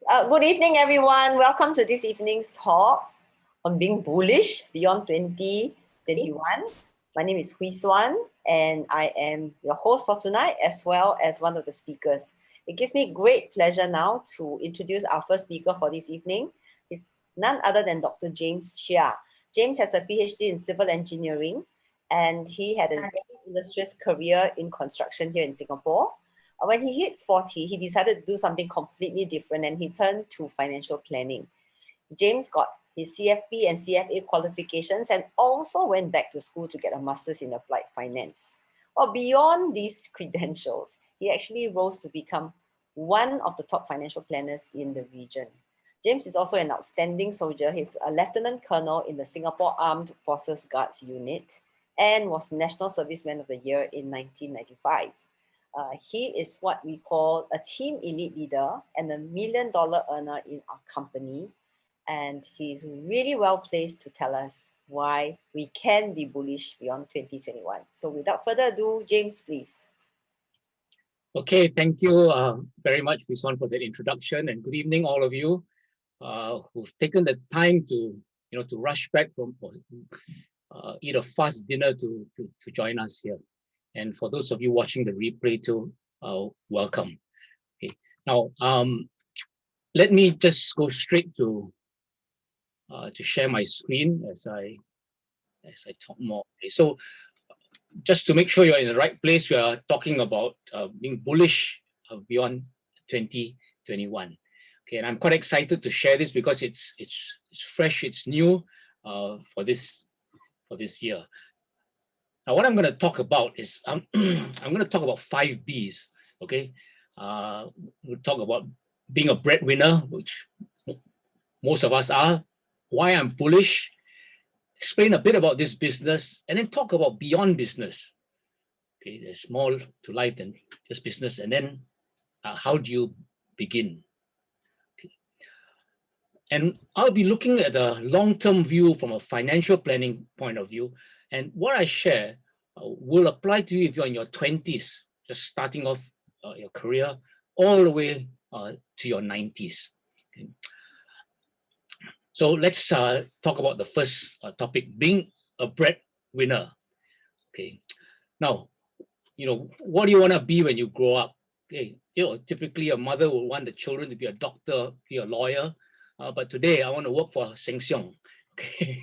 Good evening, everyone. Welcome to this evening's talk on being bullish beyond 2021. My name is Suan, and I am your host for tonight, as well as one of the speakers. It gives me great pleasure now to introduce our first speaker for this evening. He's none other than Dr. James Chia. James has a PhD in civil engineering, and he had a very illustrious career in construction here in Singapore. When he hit 40, he decided to do something completely different and he turned to financial planning. James got his CFP and CFA qualifications and also went back to school to get a master's in applied finance. Well, beyond these credentials, he actually rose to become one of the top financial planners in the region. James is also an outstanding soldier. He's a lieutenant colonel in the Singapore Armed Forces Guards Unit and was National Serviceman of the Year in 1995. He is what we call a team elite leader and a $1 million earner in our company. And he's really well placed to tell us why we can be bullish beyond 2021. So without further ado, James, please. Okay, thank you very much, Suan, for that introduction, and good evening, all of you who've taken the time to rush back from eat a fast dinner to join us here. And for those of you watching the replay too, welcome. Okay, now let me just go straight to share my screen as I talk more. Okay, so just to make sure you're in the right place, we are talking about being bullish beyond 2021. Okay, and I'm quite excited to share this because it's fresh, it's new for this year. Now, what I'm going to talk about is I'm going to talk about 5 B's. Okay, we'll talk about being a breadwinner, which most of us are. Why I'm bullish. Explain a bit about this business, and then talk about beyond business. Okay, there's more to life than just business. And then how do you begin? Okay. And I'll be looking at a long-term view from a financial planning point of view. And what I share will apply to you if you're in your 20s, just starting off your career, all the way to your 90s. Okay. So let's talk about the first topic, being a breadwinner. Okay. Now, what do you want to be when you grow up? Okay. Typically a mother will want the children to be a doctor, be a lawyer. But today I want to work for Sheng Siong. Okay.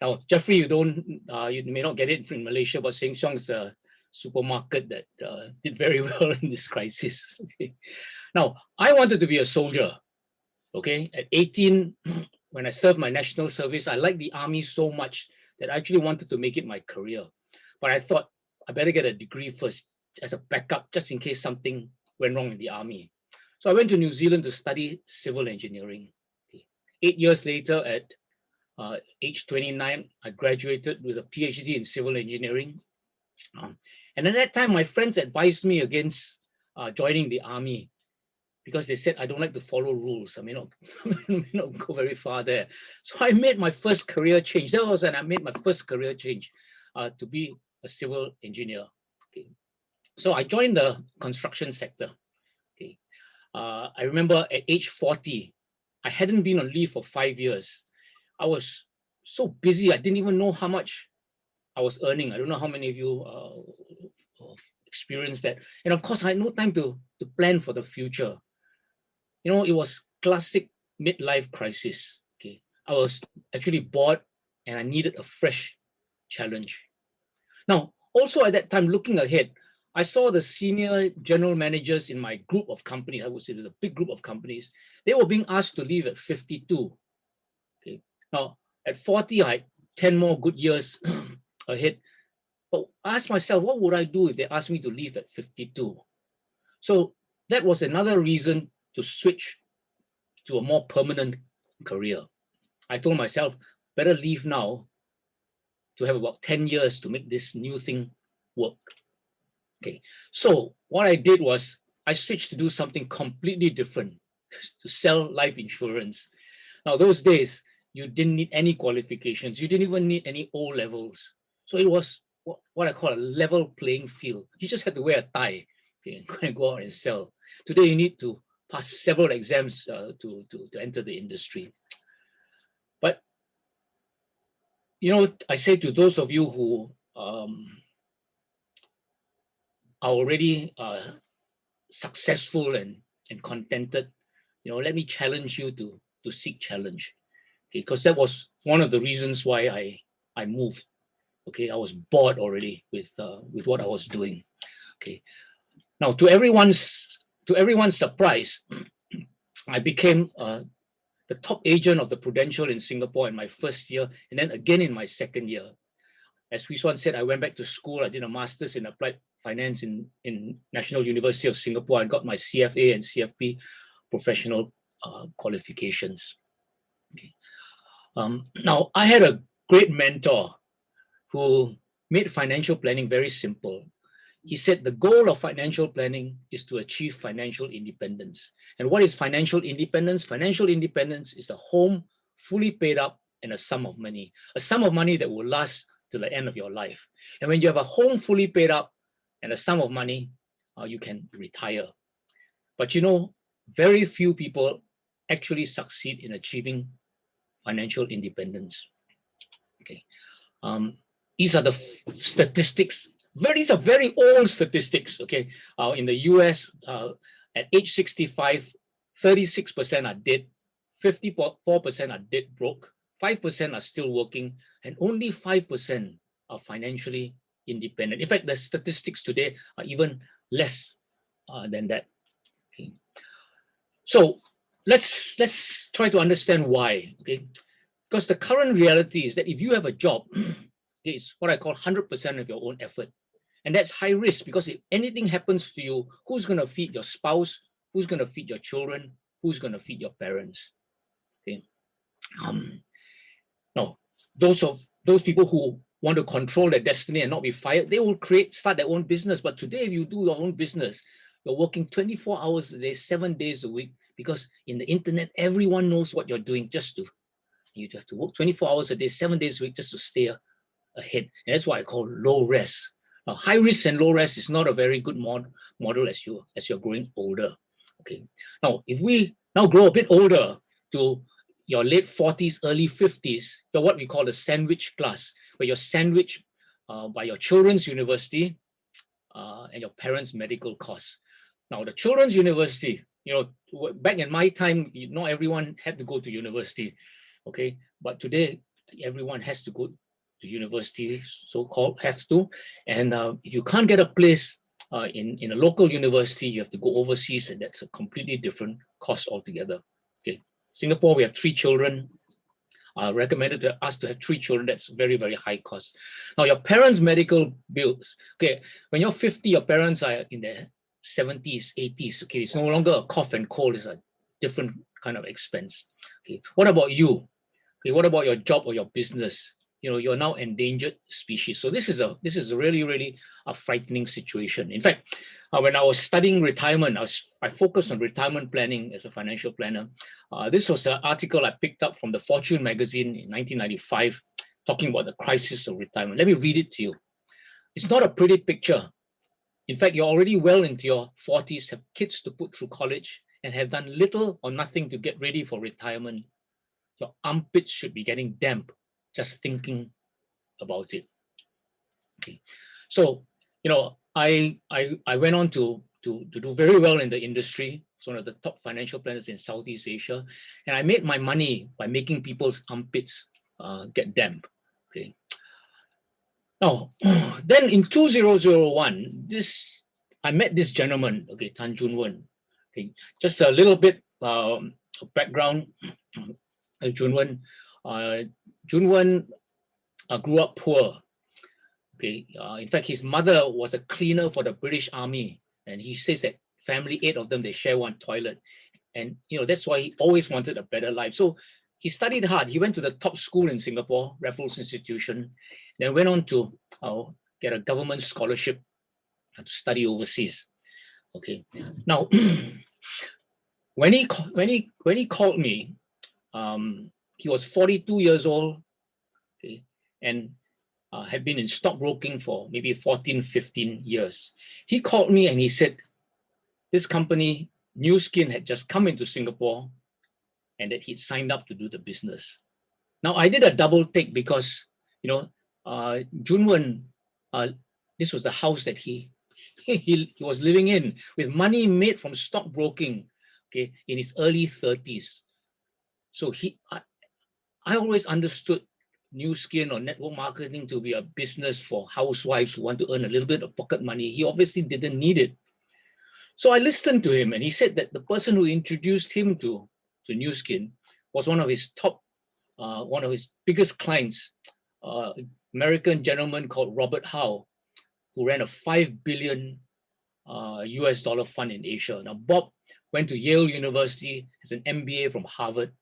Now, Jeffrey, you may not get it in Malaysia, but Sheng Siong is a supermarket that did very well in this crisis. Okay. Now, I wanted to be a soldier. Okay. At 18, when I served my national service, I liked the army so much that I actually wanted to make it my career. But I thought I better get a degree first as a backup, just in case something went wrong in the army. So I went to New Zealand to study civil engineering. Okay. 8 years later, at age 29, I graduated with a PhD in civil engineering. And at that time, my friends advised me against joining the army because they said I don't like to follow rules. I may not go very far there. So I made my first career change. That was when I made my first career change to be a civil engineer. Okay. So I joined the construction sector. Okay. I remember at age 40, I hadn't been on leave for 5 years. I was so busy, I didn't even know how much I was earning. I don't know how many of you experienced that. And of course, I had no time to plan for the future. It was classic midlife crisis. Okay, I was actually bored and I needed a fresh challenge. Now, also at that time, looking ahead, I saw the senior general managers in my group of companies, I would say the big group of companies, they were being asked to leave at 52. Okay. Now, at 40, I had 10 more good years ahead. But I asked myself, what would I do if they asked me to leave at 52? So that was another reason to switch to a more permanent career. I told myself, better leave now to have about 10 years to make this new thing work. Okay, so what I did was I switched to do something completely different, to sell life insurance. Now, those days, you didn't need any qualifications. You didn't even need any O levels. So it was what I call a level playing field. You just had to wear a tie, okay, and go out and sell. Today, you need to passed several exams to enter the industry. But, I say to those of you who are already successful and contented, let me challenge you to seek challenge. Okay, because that was one of the reasons why I moved. Okay, I was bored already with what I was doing. Okay, now to everyone's surprise, I became the top agent of the Prudential in Singapore in my first year, and then again in my second year. As Suan said, I went back to school. I did a master's in applied finance in National University of Singapore. I got my CFA and CFP professional qualifications. Okay. Now, I had a great mentor who made financial planning very simple. He said the goal of financial planning is to achieve financial independence. And what is financial independence? Financial independence is a home fully paid up and a sum of money that will last till the end of your life. And when you have a home fully paid up and a sum of money, you can retire. But very few people actually succeed in achieving financial independence. Okay, these are the statistics. These are very old statistics. Okay, in the US, at age 65, 36% are dead, 54% are dead broke, 5% are still working, and only 5% are financially independent. In fact, the statistics today are even less than that. Okay, so let's try to understand why. Okay, because the current reality is that if you have a job, it's what I call 100% of your own effort. And that's high risk, because if anything happens to you, who's going to feed your spouse? Who's going to feed your children? Who's going to feed your parents? Okay. Now, those people who want to control their destiny and not be fired, they will start their own business. But today, if you do your own business, you're working 24 hours a day, 7 days a week, because in the internet, everyone knows what you're doing. You have to work 24 hours a day, 7 days a week, just to stay ahead. And that's what I call low risk. Now, high risk and low risk is not a very good model as you're growing older. Okay. Now, if we now grow a bit older to your late 40s, early 50s, you're what we call the sandwich class, where you're sandwiched by your children's university and your parents' medical costs. Now, the children's university, back in my time, not everyone had to go to university. Okay, but today everyone has to go to university, so-called has to. And if you can't get a place in a local university, you have to go overseas, and that's a completely different cost altogether. Okay, Singapore, we have 3 children. Recommended to us to have 3 children. That's very, very high cost. Now, your parents' medical bills. Okay, when you're 50, your parents are in their 70s, 80s. Okay, it's no longer a cough and cold. It's a different kind of expense. Okay, what about you? Okay, what about your job or your business? You're now endangered species. So this is a really, really a frightening situation. In fact, when I was studying retirement, I focused on retirement planning as a financial planner. This was an article I picked up from the Fortune magazine in 1995, talking about the crisis of retirement. Let me read it to you. It's not a pretty picture. In fact, you're already well into your 40s, have kids to put through college, and have done little or nothing to get ready for retirement. Your armpits should be getting damp just thinking about it. Okay. So, I went on to do very well in the industry. It's one of the top financial planners in Southeast Asia. And I made my money by making people's armpits get damp. Okay. Now, then in 2001, I met this gentleman, okay, Tan Junwen. Okay, just a little bit of background. Junwen grew up poor. Okay, in fact, his mother was a cleaner for the British Army, and he says that family, 8 of them, they share one toilet, and that's why he always wanted a better life. So he studied hard. He went to the top school in Singapore, Raffles Institution, then went on to get a government scholarship to study overseas. Okay, now when he called me, he was 42 years old, okay, and had been in stockbroking for maybe 14, 15 years. He called me and he said, this company New Skin had just come into Singapore and that he'd signed up to do the business. Now, I did a double take because, Junwen, this was the house that he was living in with money made from stockbroking, okay, in his early 30s. So I always understood New Skin or network marketing to be a business for housewives who want to earn a little bit of pocket money. He obviously didn't need it. So I listened to him, and he said that the person who introduced him to New Skin was one of his biggest clients, American gentleman called Robert Howe, who ran a $5 billion US dollar fund in Asia. Now, Bob went to Yale University as an MBA from Harvard,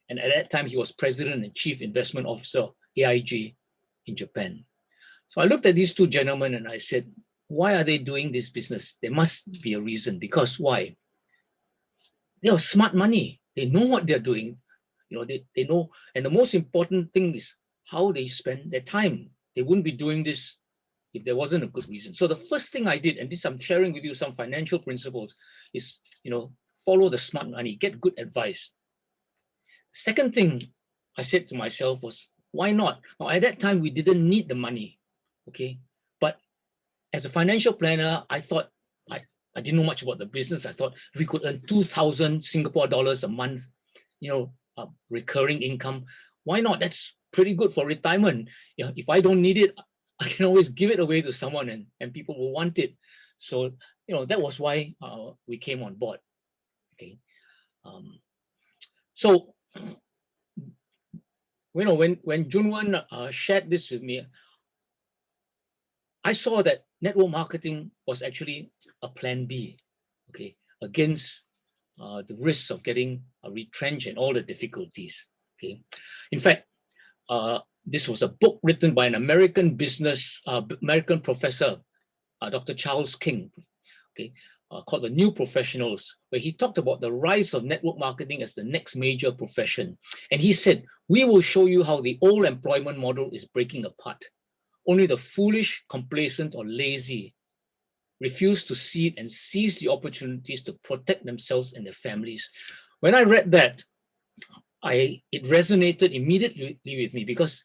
and at that time he was president and chief investment officer, AIG, in Japan. So I looked at these two gentlemen and I said, why are they doing this business? There must be a reason. Because why? They are smart money. They know what they're doing. They know. And the most important thing is how they spend their time. They wouldn't be doing this if there wasn't a good reason. So the first thing I did, and this I'm sharing with you some financial principles, is follow the smart money, get good advice. Second thing I said to myself was, why not? Now, at that time, we didn't need the money, okay? But as a financial planner, I thought, I didn't know much about the business. I thought if we could earn 2,000 Singapore dollars a month, recurring income, why not? That's pretty good for retirement. If I don't need it, I can always give it away to someone and people will want it. So, that was why we came on board, okay? So, when Junwan shared this with me, I saw that network marketing was actually a plan B, okay, against the risks of getting retrenched and all the difficulties, okay. In fact, this was a book written by an American professor, Dr. Charles King, okay, called The New Professionals, where he talked about the rise of network marketing as the next major profession. And he said, we will show you how the old employment model is breaking apart. Only the foolish, complacent, or lazy refuse to see it and seize the opportunities to protect themselves and their families. When I read that, it resonated immediately with me because,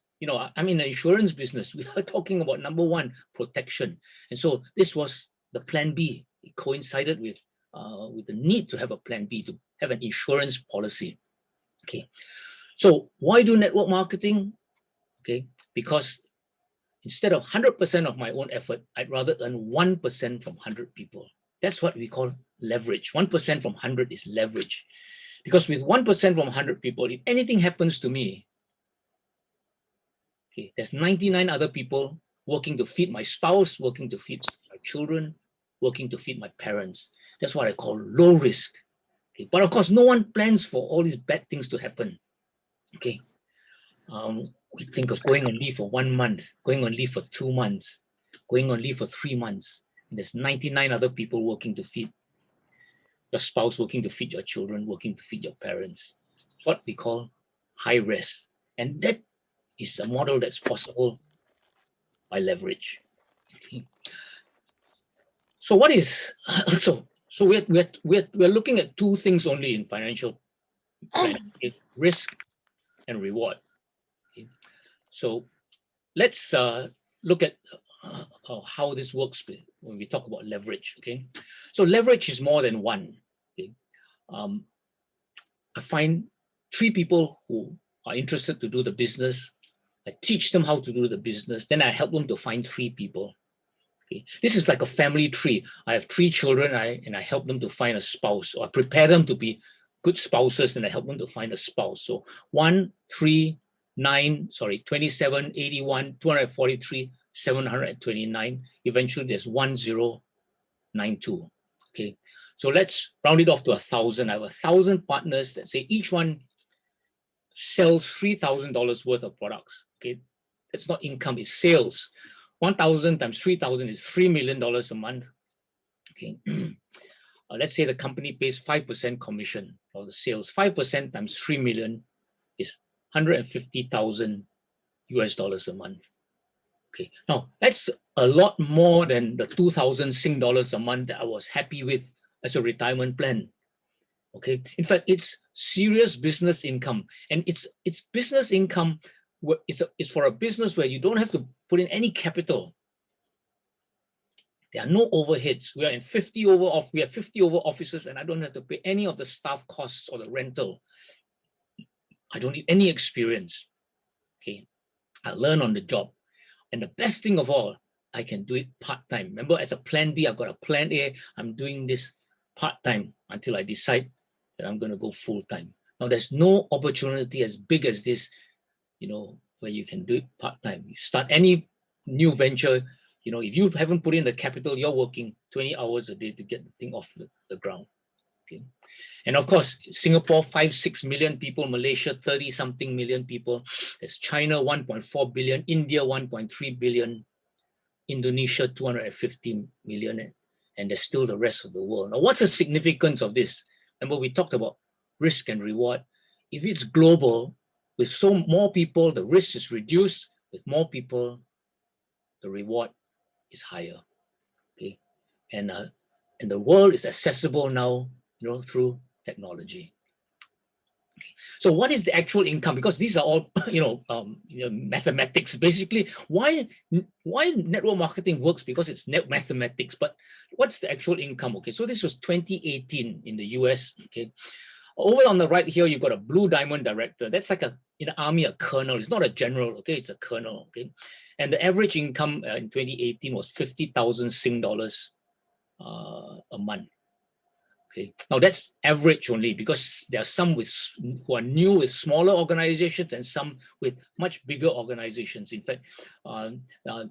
I'm in the insurance business. We are talking about number one, protection. And so this was the plan B. It coincided with the need to have a plan B, to have an insurance policy. Okay. So why do network marketing? Okay. Because instead of 100% of my own effort, I'd rather earn 1% from 100 people. That's what we call leverage. 1% from 100 is leverage. Because with 1% from 100 people, if anything happens to me, okay, there's 99 other people working to feed my spouse, working to feed my children, working to feed my parents. That's what I call low risk. Okay, but of course, no one plans for all these bad things to happen. Okay. We think of going on leave for 1 month, going on leave for 2 months, going on leave for 3 months. And there's 99 other people working to feed your spouse, working to feed your children, working to feed your parents. It's what we call high risk. And that is a model that's possible by leverage. Okay. So what is, so we're looking at two things only in financial planning, okay? Risk and reward. Okay. So let's look at how this works when we talk about leverage. Okay, so leverage is more than one. Okay, I find 3 people who are interested to do the business. I teach them how to do the business. Then I help them to find 3 people. Okay, this is like a family tree. I have 3 children, and I help them to find a spouse, or I prepare them to be good spouses, and I help them to find a spouse. So 1, 3, 9, 27, 81, 243, 729. Eventually, there's 1092. Okay, so let's round it off to 1,000. I have 1,000 partners that say each one sells $3,000 worth of products. Okay, that's not income, it's sales. 1,000 times 3,000 is $3 million a month. Okay. Let's say the company pays 5% commission of the sales. 5% times 3 million is 150,000 US dollars a month. Okay, now that's a lot more than the 2,000 Sing dollars a month that I was happy with as a retirement plan. Okay, in fact, it's serious business income, and it's business income. It's for a business where you don't have to put in any capital. There are no overheads. We are in 50 over off. We have 50 over offices, and I don't have to pay any of the staff costs or the rental. I don't need any experience. Okay, I learn on the job, and the best thing of all, I can do it part-time. Remember, as a plan B, I've got a plan A. I'm doing this part-time until I decide that I'm going to go full-time. Now, there's no opportunity as big as this, where you can do it part-time. You start any new venture, if you haven't put in the capital, you're working 20 hours a day to get the thing off the ground. Okay. And of course, Singapore, 5-6 million people, Malaysia, 30-something million people. There's China, 1.4 billion, India, 1.3 billion, Indonesia, 250 million, and there's still the rest of the world. Now, what's the significance of this? Remember, we talked about risk and reward. If it's global, with so more people, the risk is reduced. With more people, the reward is higher. Okay, and the world is accessible now, through technology. So what is the actual income? Because these are all, mathematics. Basically, why network marketing works, because it's mathematics. But what's the actual income? Okay, so this was 2018 in the US. Okay, over on the right here, you've got a blue diamond director. That's like in the army, a colonel. It's not a general. Okay, it's a colonel. Okay, and the average income in 2018 was 50,000 Sing dollars a month. Okay, now that's average only, because there are some who are new with smaller organizations and some with much bigger organizations. In fact, there are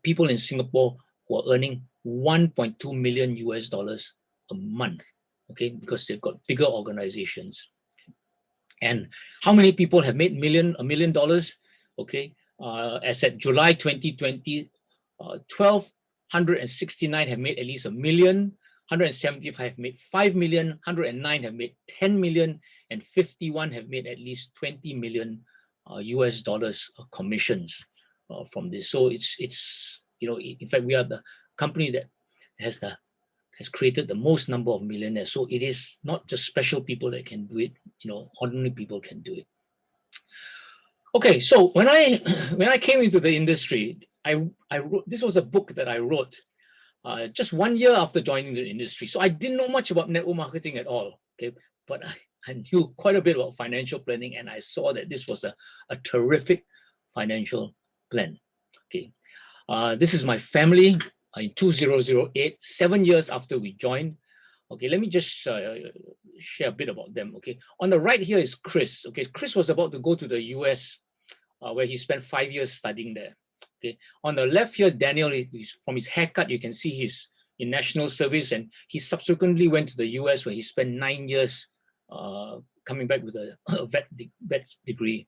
people in Singapore who are earning 1.2 million US dollars a month. Okay, because they've got bigger organizations. And how many people have made $1 million? Okay, as at July 2020, 1,269 have made at least $1 million. 175 have made 5 million, 109 have made 10 million, and 51 have made at least 20 million US dollars commissions from this. So it's in fact, we are the company that has created the most number of millionaires. So it is not just special people that can do it, ordinary people can do it. Okay, so when I came into the industry, I wrote, this was a book that I wrote just 1 year after joining the industry. So I didn't know much about network marketing at all. Okay, but I knew quite a bit about financial planning, and I saw that this was a terrific financial plan. Okay, this is my family in 2008, 7 years after we joined. Okay, let me just share a bit about them. Okay, on the right here is Chris. Okay, Chris was about to go to the US, where he spent 5 years studying there. Okay, on the left here, Daniel, from his haircut, you can see he's in national service, and he subsequently went to the US, where he spent 9 years coming back with a vet degree.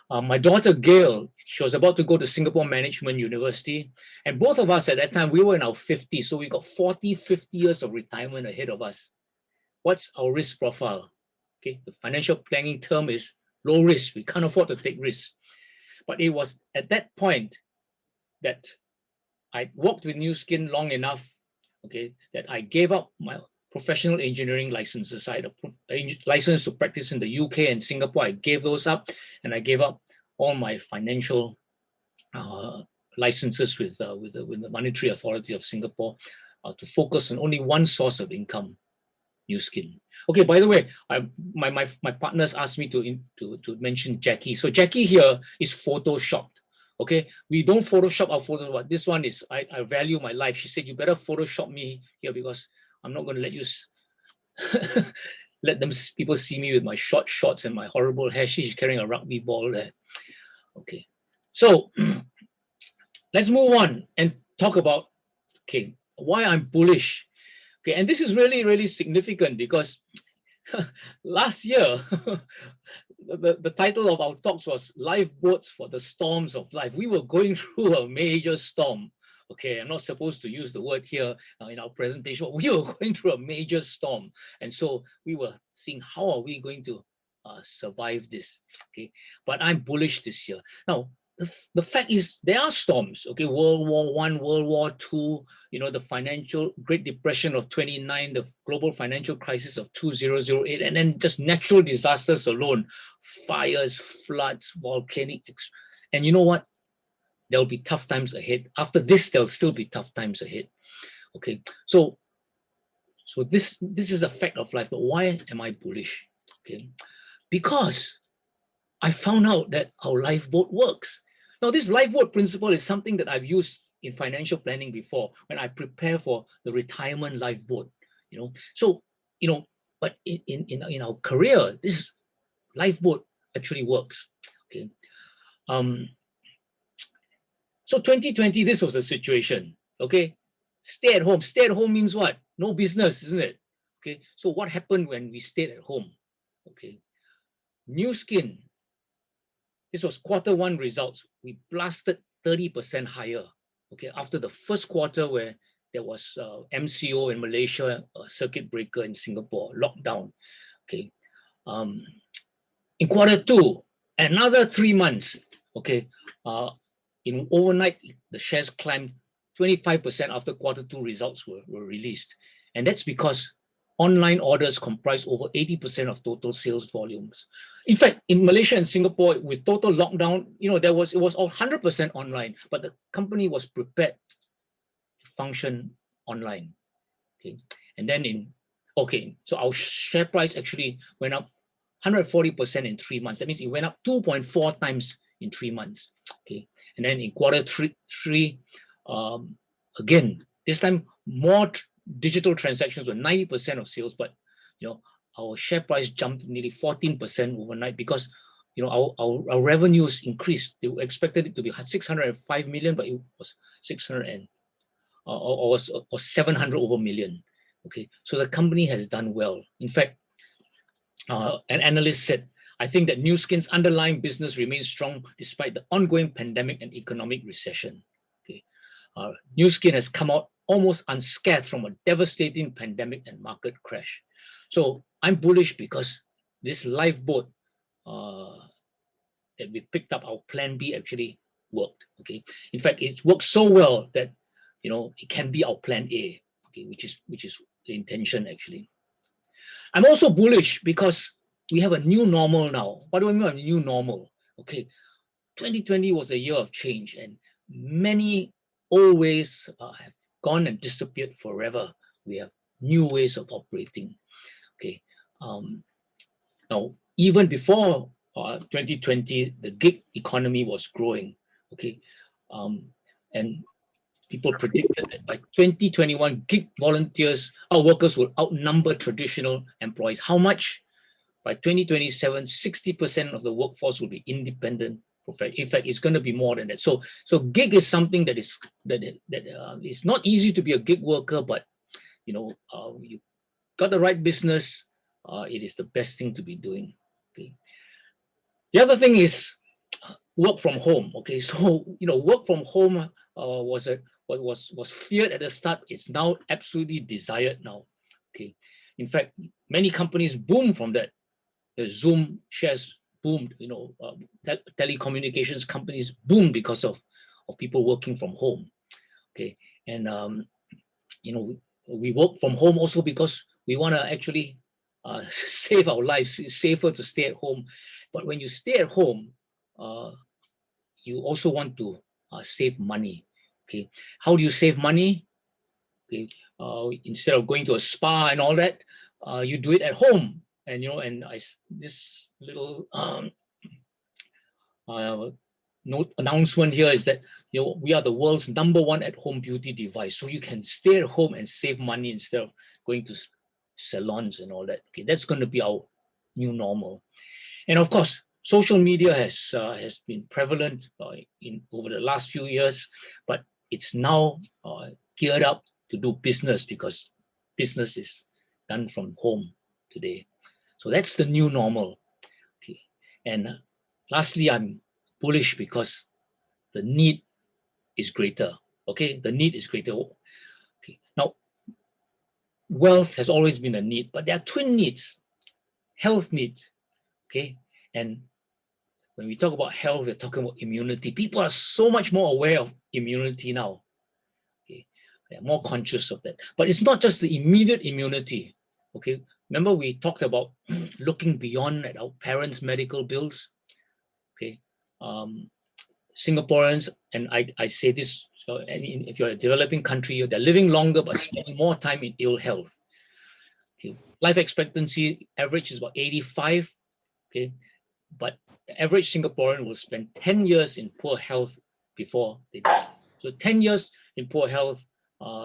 My daughter Gail, she was about to go to Singapore Management University, and both of us at that time, we were in our 50s, so we got 50 years of retirement ahead of us. What's our risk profile? Okay, the financial planning term is low risk. We can't afford to take risks. But it was at that point that I worked with New Skin long enough, okay, that I gave up my professional engineering licenses. I had a license to practice in the UK and Singapore. I gave those up, and I gave up all my financial licenses with the Monetary Authority of Singapore to focus on only one source of income, New Skin. Okay, by the way, my partners asked me to mention Jackie. So Jackie here is photoshopped. Okay, we don't Photoshop our photos, but this one is, I value my life. She said, you better Photoshop me here, because I'm not going to let you let people see me with my short shorts and my horrible hair. She's carrying a rugby ball there. Okay, so let's move on and talk about, okay, why I'm bullish. Okay, and this is really, really significant, because last year, the title of our talks was Lifeboats for the Storms of Life. We were going through a major storm. Okay, I'm not supposed to use the word here in our presentation, but we were going through a major storm. And so we were seeing, how are we going to survive this? Okay, but I'm bullish this year. Now, the fact is there are storms. Okay, World War I, World War II, the financial Great Depression of 29, the global financial crisis of 2008, and then just natural disasters alone, fires, floods, volcanic, and you know what? There'll be tough times ahead. After this, there'll still be tough times ahead. Okay, so this is a fact of life. But why am I bullish? Okay, because I found out that our lifeboat works. Now, this lifeboat principle is something that I've used in financial planning before when I prepare for the retirement lifeboat. So but in our career, this lifeboat actually works. Okay, so 2020, this was the situation. Okay, stay at home. Stay at home means what? No business, isn't it? Okay, so what happened when we stayed at home? Okay, New Skin. This was Q1 results. We blasted 30% higher. Okay, after the first quarter where there was MCO in Malaysia, a circuit breaker in Singapore, lockdown. Okay, in Q2, another 3 months. Okay, in overnight, the shares climbed 25% after Q2 results were released, and that's because online orders comprise over 80% of total sales volumes. In fact, in Malaysia and Singapore, with total lockdown, it was all 100% online, but the company was prepared to function online. Okay, and then so our share price actually went up 140% in 3 months. That means it went up 2.4 times in 3 months. Okay, and then in Q3, again, this time more digital transactions were 90% of sales, but our share price jumped nearly 14% overnight because our revenues increased. They expected it to be 605 million, but it was 600 or 700 over million. Okay, so the company has done well. In fact, an analyst said, I think that New Skin's underlying business remains strong despite the ongoing pandemic and economic recession. Okay, New Skin has come out almost unscathed from a devastating pandemic and market crash. So I'm bullish because this lifeboat that we picked up, our plan B, actually worked. Okay, in fact, it's worked so well that it can be our plan A. Okay, which is the intention actually. I'm also bullish because we have a new normal now. What do I mean by new normal? Okay, 2020 was a year of change, and many old ways have gone and disappeared forever. We have new ways of operating. Okay, now even before 2020, the gig economy was growing. Okay, and people predicted that by 2021, gig volunteers, our workers, will outnumber traditional employees. How much? By 2027, 60% of the workforce will be independent. In fact, it's going to be more than that. So gig is something that is it's not easy to be a gig worker, but you got the right business, it is the best thing to be doing. Okay. The other thing is work from home. Okay, so work from home was feared at the start. It's now absolutely desired now. Okay, in fact, many companies boom from that. The Zoom shares boomed. Telecommunications companies boomed because of people working from home. Okay, and we work from home also because we want to actually save our lives. It's safer to stay at home, but when you stay at home, you also want to save money. Okay, how do you save money? Okay, instead of going to a spa and all that, you do it at home. And this little note announcement here is that we are the world's #1 at-home beauty device, so you can stay at home and save money instead of going to salons and all that. Okay, that's going to be our new normal. And of course, social media has been prevalent over the last few years, but it's now geared up to do business because business is done from home today. So that's the new normal. Okay, and lastly, I'm bullish because the need is greater. Okay, the need is greater. Okay, now wealth has always been a need, but there are twin needs: health needs, okay, and When we talk about health, we're talking about immunity. People are so much more aware of immunity now. Okay, they're more conscious of that. But it's not just the immediate immunity. Okay, remember we talked about looking beyond at our parents' medical bills. Okay, Singaporeans, and I say this, so if you're a developing country, they're living longer but spending more time in ill health. Okay, life expectancy average is about 85. Okay, but the average Singaporean will spend 10 years in poor health before they die. So 10 years in poor health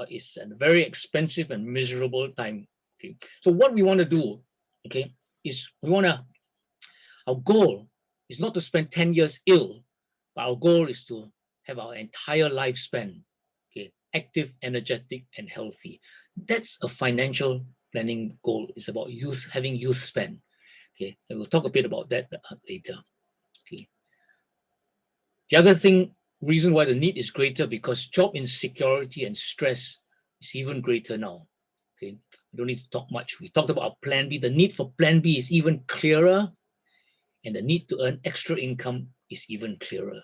is a very expensive and miserable time. Okay, so what we want to do, okay, is our goal is not to spend 10 years ill, but our goal is to have our entire lifespan, okay, active, energetic, and healthy. That's a financial planning goal. It's about having youth span. Okay, and we'll talk a bit about that later. Okay. The other reason why the need is greater, because job insecurity and stress is even greater now. Okay, we don't need to talk much. We talked about Plan B. The need for Plan B is even clearer, and the need to earn extra income is even clearer.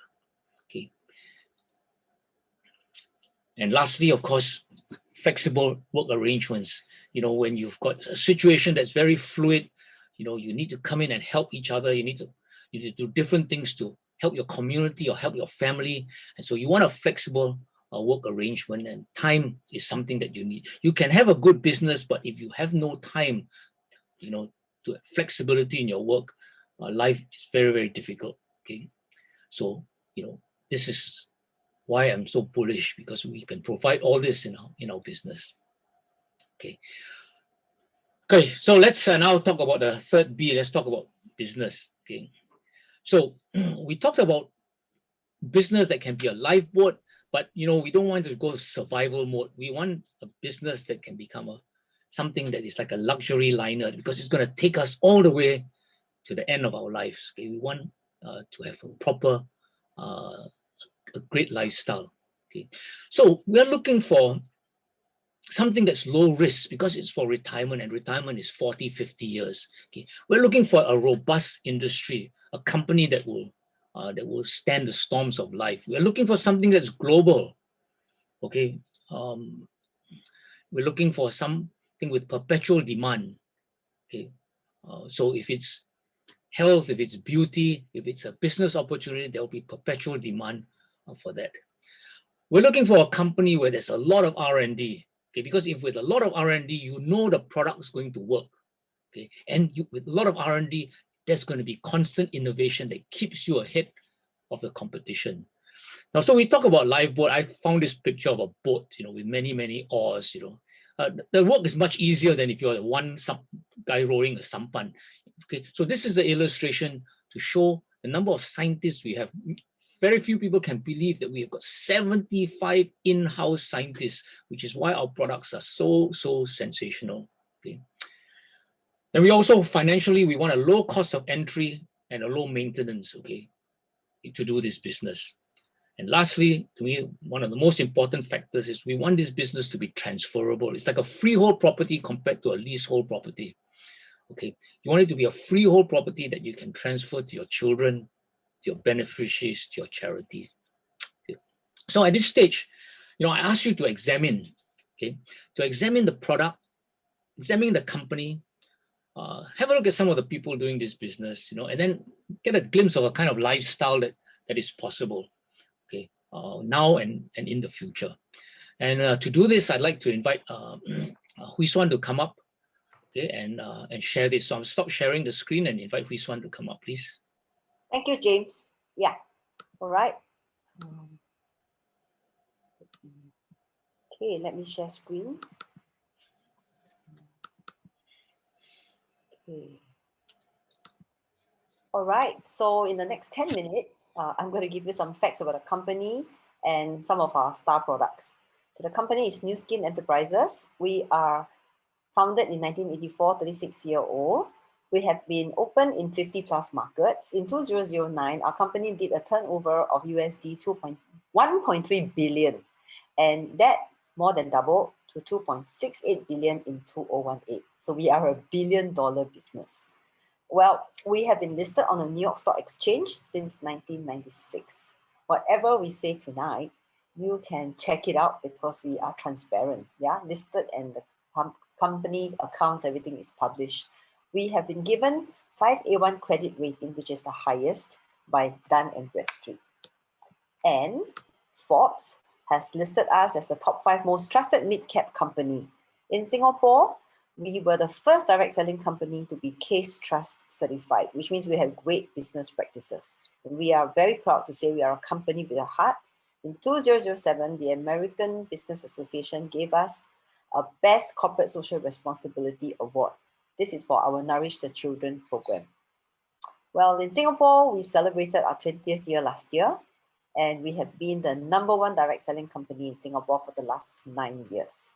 Okay. And lastly, of course, flexible work arrangements. When you've got a situation that's very fluid, you need to come in and help each other. You need to do different things to help your community or help your family. And so you want a flexible work arrangement, and time is something that you need. You can have a good business, but if you have no time, to have flexibility in your work, life is very, very difficult. Okay. So, this is why I'm so bullish, because we can provide all this in our business. Okay. Okay, so let's now talk about the third B. Let's talk about business. Okay. So we talked about business that can be a lifeboat, but we don't want to go survival mode. We want a business that can become something that is like a luxury liner, because it's going to take us all the way to the end of our lives. Okay, we want to have a proper, a great lifestyle. Okay, so we're looking for something that's low risk, because it's for retirement, and retirement is 40, 50 years. Okay, we're looking for a robust industry, a company that will stand the storms of life. We're looking for something that's global. Okay, we're looking for something with perpetual demand. Okay, so if it's health, if it's beauty, if it's a business opportunity, there will be perpetual demand for that. We're looking for a company where there's a lot of R&D. Okay, because if with a lot of R&D, the product is going to work. Okay, and with a lot of R&D, there's going to be constant innovation that keeps you ahead of the competition. Now, so we talk about lifeboat. I found this picture of a boat, with many, many oars. The work is much easier than if you're the one guy rowing a sampan. Okay, so this is the illustration to show the number of scientists we have. Very few people can believe that we have got 75 in-house scientists, which is why our products are so sensational. Okay. And we also financially, we want a low cost of entry and a low maintenance, okay, to do this business. And lastly, to me, one of the most important factors is we want this business to be transferable. It's like a freehold property compared to a leasehold property. Okay, you want it to be a freehold property that you can transfer to your children, to your beneficiaries, to your charity. Okay. So at this stage, I ask you to examine, okay, to examine the product, examine the company, have a look at some of the people doing this business, and then get a glimpse of a kind of lifestyle that is possible, okay, now and in the future. And to do this, I'd like to invite Suan to come up, okay, and share this. So I'll stop sharing the screen and invite Suan to come up, please. Thank you, James. Yeah. All right. Okay, let me share screen. Okay. All right, so in the next 10 minutes, I'm going to give you some facts about the company and some of our star products. So the company is New Skin Enterprises. We are founded in 1984, 36-year-old. We have been open in 50 plus markets. In 2009, our company did a turnover of USD 1.3 billion, and that more than doubled to 2.68 billion in 2018. So we are a $1 billion business. Well, we have been listed on the New York Stock Exchange since 1996. Whatever we say tonight, you can check it out because we are transparent. Yeah, listed and the company accounts, everything is published. We have been given 5A1 credit rating, which is the highest by Dun & Bradstreet. And Forbes has listed us as the top 5 most trusted mid-cap company. In Singapore, we were the first direct selling company to be Case Trust certified, which means we have great business practices. And we are very proud to say we are a company with a heart. In 2007, the American Business Association gave us a Best Corporate Social Responsibility Award. This is for our Nourish the Children program. Well, in Singapore, we celebrated our 20th year last year, and we have been the #1 direct selling company in Singapore for the last 9 years.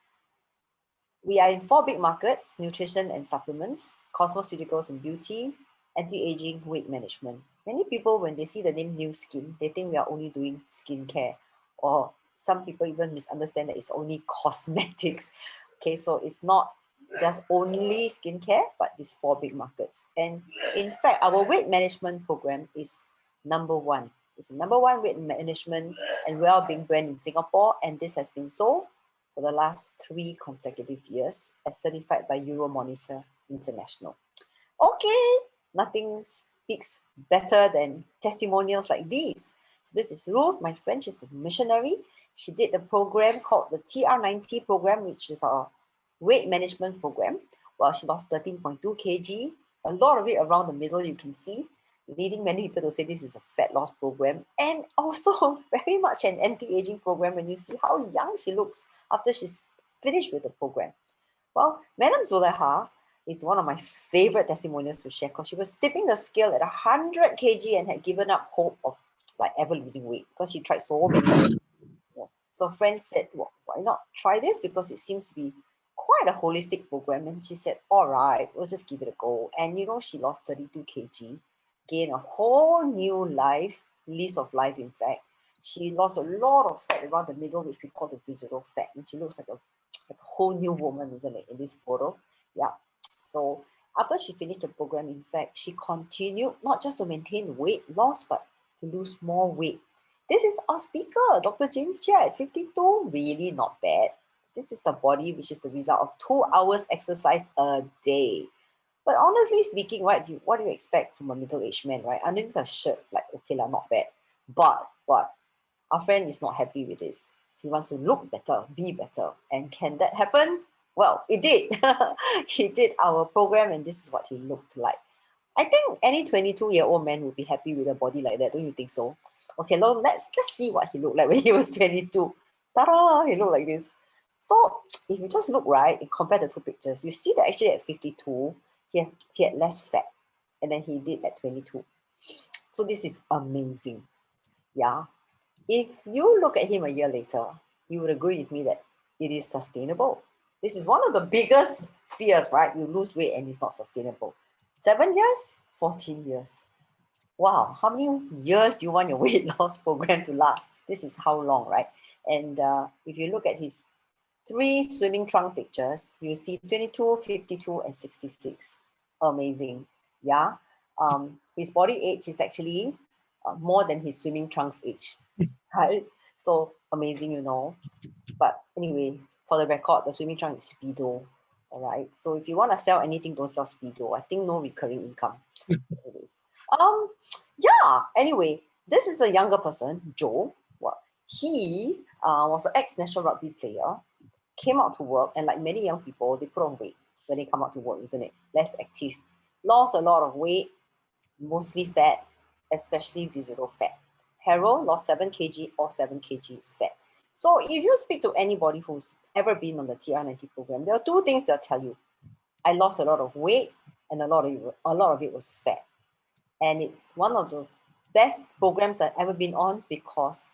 We are in 4 big markets: nutrition and supplements, cosmeceuticals and beauty, anti-aging, weight management. Many people, when they see the name New Skin, they think we are only doing skincare, or some people even misunderstand that it's only cosmetics. Okay, so it's not just only skincare, but these 4 big markets. And in fact, our weight management program is #1. It's the #1 weight management and well-being brand in Singapore, and this has been so for the last 3 consecutive years as certified by Euromonitor International. Okay, nothing speaks better than testimonials like these. So this is Rose, my friend, she's a missionary. She did a program called the TR90 program, which is our weight management program. Well, she lost 13.2 kg, a lot of it around the middle, you can see, leading many people to say this is a fat loss program, and also very much an anti-aging program when you see how young she looks after she's finished with the program. Well, Madam Zulekha is one of my favorite testimonials to share because she was tipping the scale at 100 kg and had given up hope of like ever losing weight because she tried so many. So friends said, well, why not try this? Because it seems to be quite a holistic program. And she said, all right, we'll just give it a go. And you know, she lost 32 kg, gained a whole new lease of life, in fact. She lost a lot of fat around the middle, which we call the visceral fat. And she looks like a whole new woman, isn't it, in this photo? Yeah. So after she finished the program, in fact, she continued not just to maintain weight loss, but to lose more weight. This is our speaker, Dr. James Chia at 52, really not bad. This is the body which is the result of 2 hours exercise a day. But honestly speaking, what do you expect from a middle-aged man, right? Underneath a shirt, like, okay lah, not bad. But our friend is not happy with this. He wants to look better, be better. And can that happen? Well, it did. He did our program and this is what he looked like. I think any 22-year-old man would be happy with a body like that, don't you think so? Okay, now let's just see what he looked like when he was 22. Ta-da! He looked like this. So if you just look right and compare the 2 pictures, you see that actually at 52, he had less fat, and then he did at 22. So this is amazing. Yeah. If you look at him a year later, you would agree with me that it is sustainable. This is one of the biggest fears, right? You lose weight and it's not sustainable. 7 years, 14 years. Wow, how many years do you want your weight loss program to last? This is how long, right? And if you look at his 3 swimming trunk pictures, you see 22, 52, and 66. Amazing, yeah. His body age is actually more than his swimming trunks age, right? So amazing, you know. But anyway, for the record, the swimming trunk is Speedo, all right? So if you want to sell anything, don't sell Speedo. I think no recurring income. Anyways, yeah, anyway, this is a younger person, Joe. Well, he was an ex-national rugby player, came out to work, and like many young people, they put on weight when they come out to work, isn't it? Less active, lost a lot of weight, mostly fat, especially visceral fat. Harold lost 7 kg, or 7 kg is fat. So if you speak to anybody who's ever been on the TR90 program, there are 2 things they'll tell you. I lost a lot of weight, and a lot of it was fat. And it's one of the best programs I've ever been on because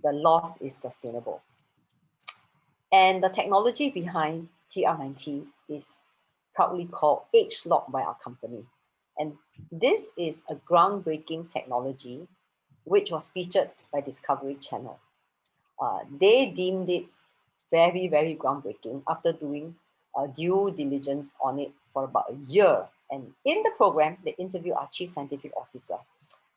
the loss is sustainable. And the technology behind TR90 is proudly called Age Lock by our company. And this is a groundbreaking technology which was featured by Discovery Channel. They deemed it very, very groundbreaking after doing due diligence on it for about a year. And in the program, they interview our chief scientific officer.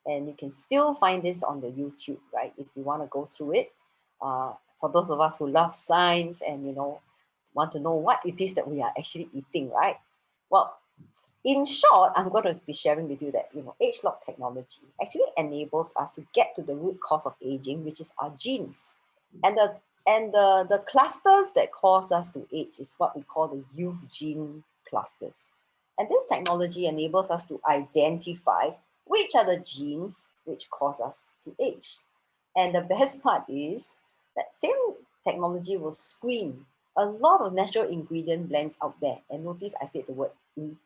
And you can still find this on the YouTube, right? If you want to go through it. For those of us who love science and, want to know what it is that we are actually eating, right? Well, in short, I'm going to be sharing with you that, age-lock technology actually enables us to get to the root cause of aging, which is our genes. And the clusters that cause us to age is what we call the youth gene clusters. And this technology enables us to identify which are the genes which cause us to age. And the best part is that same technology will screen a lot of natural ingredient blends out there. And notice I said the word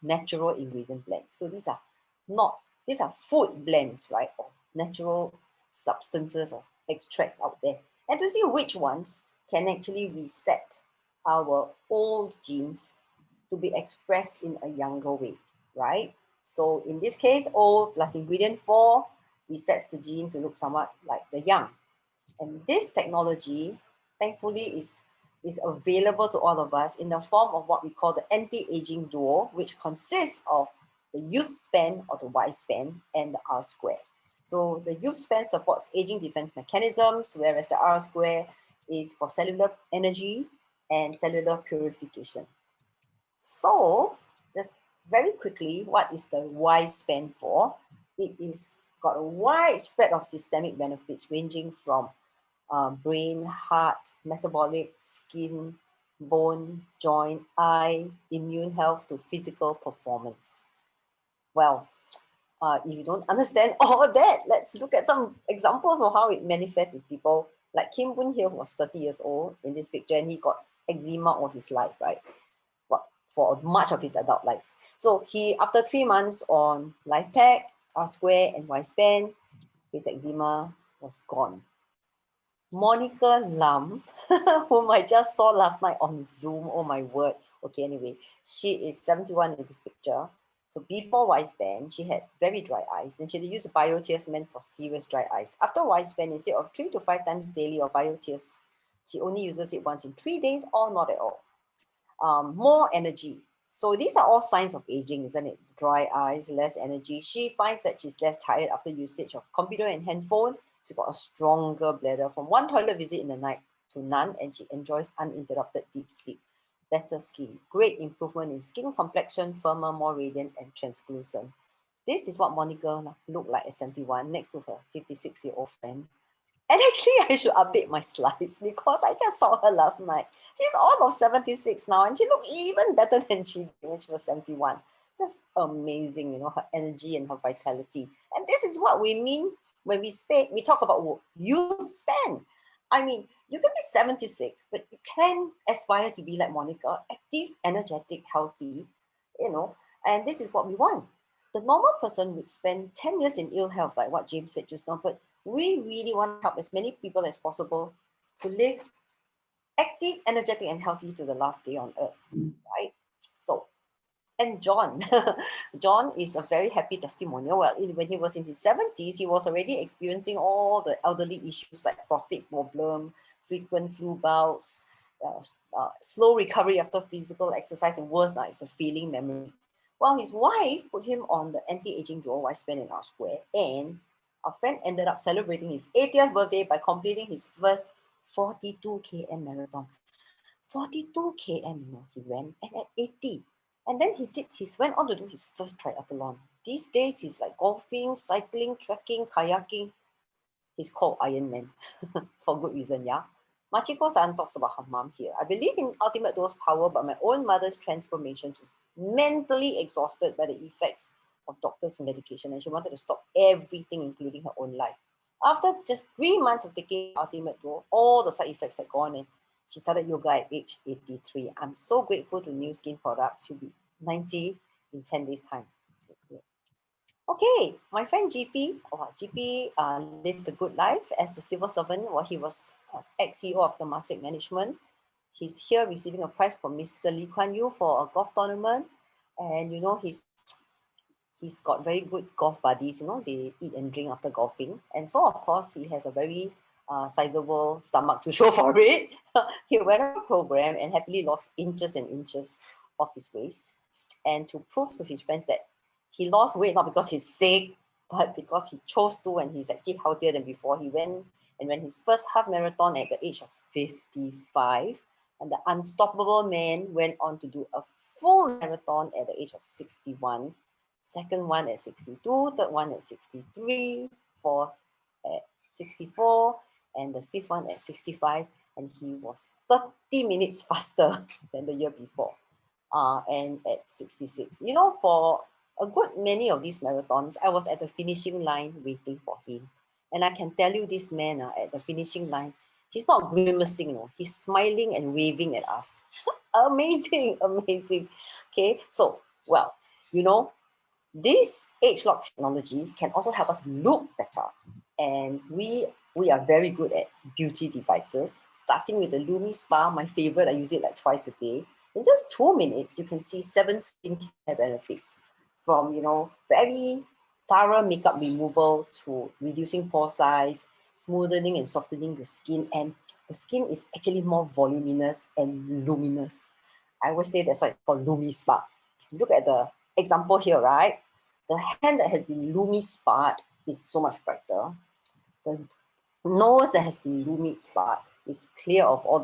natural ingredient blends. So these are food blends, right? Or natural substances or extracts out there. And to see which ones can actually reset our old genes to be expressed in a younger way, right? So in this case, old plus ingredient 4 resets the gene to look somewhat like the young. And this technology, thankfully, is available to all of us in the form of what we call the anti-aging duo, which consists of the youth span or the Y span and the R square. So the youth span supports aging defense mechanisms, whereas the R square is for cellular energy and cellular purification. So just very quickly, what is the Y span for? It is got a wide spread of systemic benefits ranging from brain, heart, metabolic, skin, bone, joint, eye, immune health to physical performance. Well, if you don't understand all that, let's look at some examples of how it manifests in people. Like Kim Boon here, who was 30 years old in this picture, and he got eczema all his life, right? For much of his adult life. So he, after 3 months on Life Pack, R Square, and Y Span, his eczema was gone. Monica Lam, whom I just saw last night on Zoom, oh my word. Okay, anyway, she is 71 in this picture. So before Y Span, she had very dry eyes, and she had to use BioTears meant for serious dry eyes. After Y Span, instead of 3 to 5 times daily of BioTears, she only uses it once in 3 days or not at all. More energy. So these are all signs of aging, isn't it? Dry eyes, less energy. She finds that she's less tired after usage of computer and handphone. She's got a stronger bladder from 1 toilet visit in the night to none, and she enjoys uninterrupted deep sleep. Better skin, great improvement in skin complexion, firmer, more radiant, and translucent. This is what Monica looked like at 71 next to her 56-year-old friend. And actually, I should update my slides because I just saw her last night. She's all of 76 now, and she looked even better than she did when she was 71. Just amazing, her energy and her vitality. And this is what we mean when we talk about youth span. I mean, you can be 76, but you can aspire to be like Monica, active, energetic, healthy, and this is what we want. The normal person would spend 10 years in ill health, like what James said just now, but we really want to help as many people as possible to live active, energetic, and healthy to the last day on earth, right? So, and John, John is a very happy testimonial. Well, when he was in his 70s, he was already experiencing all the elderly issues like prostate problem, frequent flu bouts, slow recovery after physical exercise, and worse, it's a failing memory. Well, his wife put him on the anti-aging duo, Y Span and R Square, and our friend ended up celebrating his 80th birthday by completing his first 42 km marathon. 42 km, he ran, and at 80. And then he went on to do his first triathlon. These days, he's like golfing, cycling, trekking, kayaking. He's called Iron Man for good reason, yeah? Machiko-san talks about her mom here. I believe in ultimate duo's power, but my own mother's transformation was mentally exhausted by the effects of doctors' medication, and she wanted to stop everything, including her own life. After just 3 months of taking ultimate duo, all the side effects had gone, and she started yoga at age 83. I'm so grateful to New Skin products. She'll be 90 in 10 days' time. Okay, my friend GP, GP lived a good life as a civil servant while he was ex-CEO of Temasek Management. He's here receiving a prize from Mr. Lee Kuan Yew for a golf tournament. And he's got very good golf buddies, they eat and drink after golfing. And so, of course, he has a very sizable stomach to show for it. He went on a program and happily lost inches and inches of his waist. and to prove to his friends that he lost weight not because he's sick, but because he chose to, and he's actually healthier than before. He went and ran his first half marathon at the age of 55, and the unstoppable man went on to do a full marathon at the age of 61, second one at 62, third one at 63, fourth at 64, and the fifth one at 65, and he was 30 minutes faster than the year before. And at 66. You know, for a good many of these marathons, I was at the finishing line waiting for him. And I can tell you this man at the finishing line, he's not grimacing, no. He's smiling and waving at us. Amazing, amazing. Okay, so, well, you know, this age lock technology can also help us look better. And we are very good at beauty devices, starting with the Lumi Spa, my favorite. I use it like twice a day. In just 2 minutes, you can see 7 skincare benefits, from, you know, very thorough makeup removal to reducing pore size, smoothing and softening the skin, and the skin is actually more voluminous and luminous. I always say that's why it's called Lumi Spa. Look at the example here, right? The hand that has been Lumi Spa is so much brighter. The nose that has been Lumi Spa is clear of all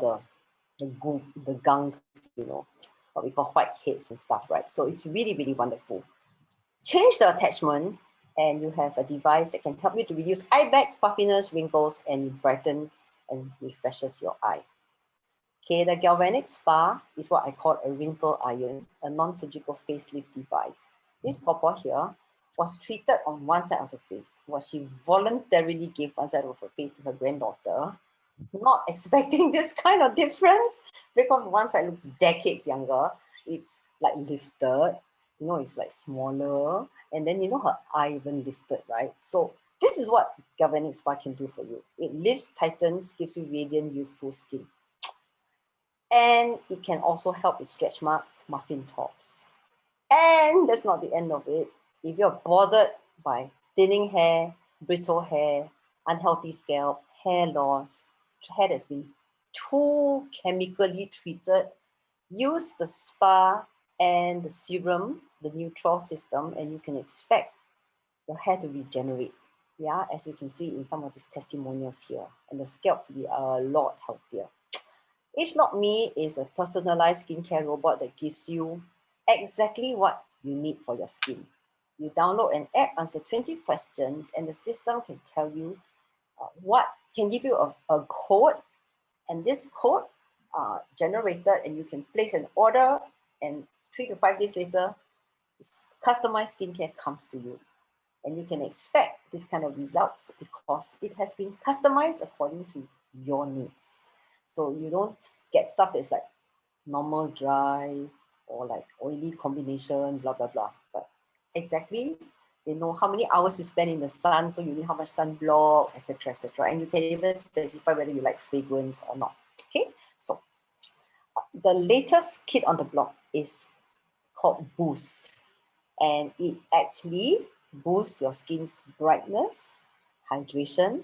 the gunk, you know, what we call whiteheads and stuff, right? So it's really, really wonderful. Change the attachment and you have a device that can help you to reduce eye bags, puffiness, wrinkles, and brightens and refreshes your eye. Okay, the Galvanic Spa is what I call a wrinkle iron, a non-surgical facelift device. This pawpaw here was treated on one side of the face, where she voluntarily gave one side of her face to her granddaughter, not expecting this kind of difference, because one side looks decades younger. It's like lifted, you know, it's like smaller, and then, you know, her eye even lifted, right? So this is what Galvanic Spa can do for you. It lifts, tightens, gives you radiant, youthful skin. And it can also help with stretch marks, muffin tops. And that's not the end of it. If you're bothered by thinning hair, brittle hair, unhealthy scalp, hair loss, hair that's been too chemically treated, use the spa and the serum, the neutral system, and you can expect your hair to regenerate. Yeah, as you can see in some of these testimonials here, and the scalp to be a lot healthier. AgeLock Me is a personalized skincare robot that gives you exactly what you need for your skin. You download an app, answer 20 questions, and the system can tell you can give you a code, and this code generated, and you can place an order, and 3 to 5 days later, customized skincare comes to you. And you can expect this kind of results because it has been customized according to your needs. So you don't get stuff that's like normal dry or like oily combination, blah, blah, blah. But exactly, they know how many hours you spend in the sun, so you need how much sunblock, etc., etc. And you can even specify whether you like fragrance or not. Okay, so the latest kit on the block is called Boost. And it actually boosts your skin's brightness, hydration,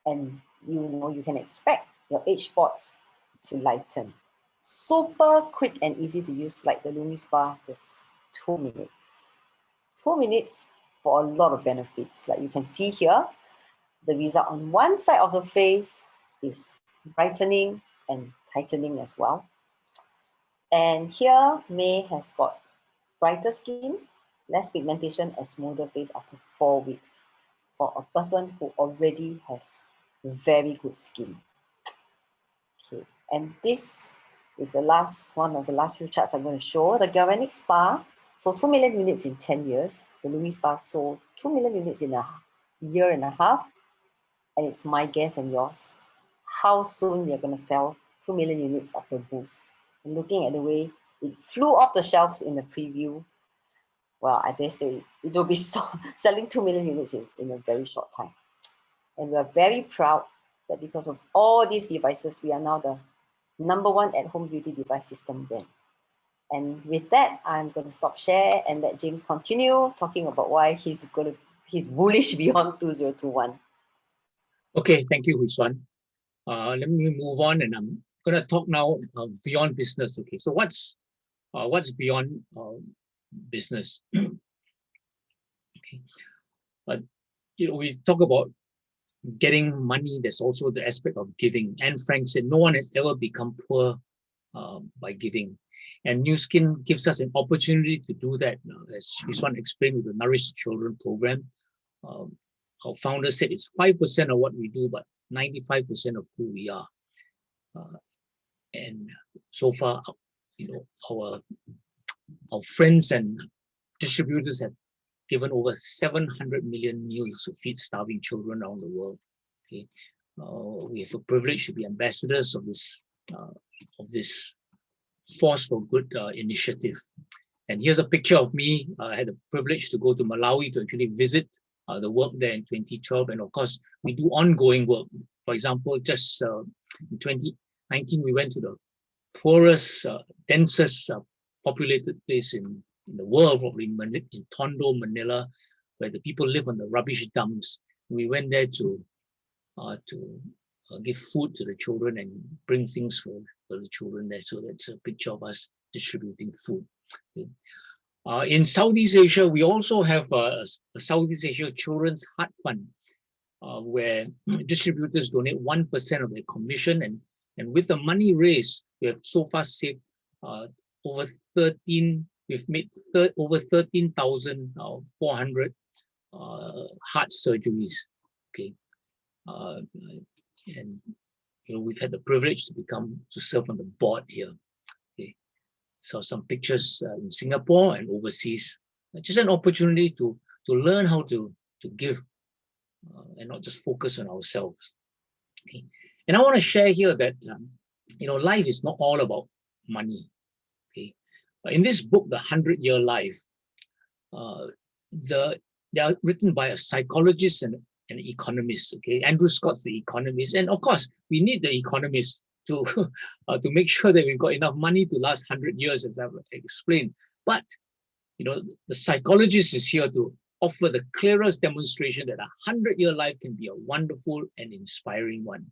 and you can expect your age spots to lighten. Super quick and easy to use, like the Lumi Spa, just 2 minutes. 2 minutes for a lot of benefits. Like you can see here, the result on one side of the face is brightening and tightening as well. And here, May has got brighter skin, less pigmentation, and smoother face after 4 weeks for a person who already has very good skin. Okay, and this is the last one of the last few charts I'm going to show. The Galvanic Spa sold 2 million units in 10 years. The Lumi Spa sold 2 million units in a year and a half. And it's my guess and yours how soon we're going to sell 2 million units of the Boost. And looking at the way it flew off the shelves in the preview, well, I dare say it will be selling 2 million units in a very short time. And we are very proud that because of all these devices, we are now the #1 at-home beauty device system brand. And with that, I'm going to stop share and let James continue talking about why he's bullish beyond 2021. Okay, thank you, Suan. Let me move on, and I'm going to talk now beyond business. Okay, so what's beyond business. Okay. But we talk about getting money. There's also the aspect of giving. Anne Frank said, "No one has ever become poor by giving." And New Skin gives us an opportunity to do that. As Suan explained with the Nourish Children program, our founder said it's 5% of what we do, but 95% of who we are. And so far, our friends and distributors have given over 700 million meals to feed starving children around the world. Okay, we have a privilege to be ambassadors of this Force for Good initiative. And here's a picture of me. I had the privilege to go to Malawi to actually visit the work there in 2012. And of course, we do ongoing work. For example, just in 2019, we went to the poorest, densest populated place in the world, probably in Tondo, Manila, where the people live on the rubbish dumps. We went there to give food to the children and bring things for the children there. So that's a picture of us distributing food. Okay. In Southeast Asia, we also have a Southeast Asia Children's Heart Fund, where distributors donate 1% of their commission, and with the money raised, we have so far saved we've made over 13,400 heart surgeries. Okay, and we've had the privilege to serve on the board here. Okay, so some pictures in Singapore and overseas. Just an opportunity to learn how to give and not just focus on ourselves. Okay, and I want to share here that life is not all about money. Okay, in this book, The 100-Year Life, they are written by a psychologist and an economist. Okay, Andrew Scott's the economist, and of course we need the economist to make sure that we've got enough money to last 100 years, as I've explained. But the psychologist is here to offer the clearest demonstration that a 100-year life can be a wonderful and inspiring one.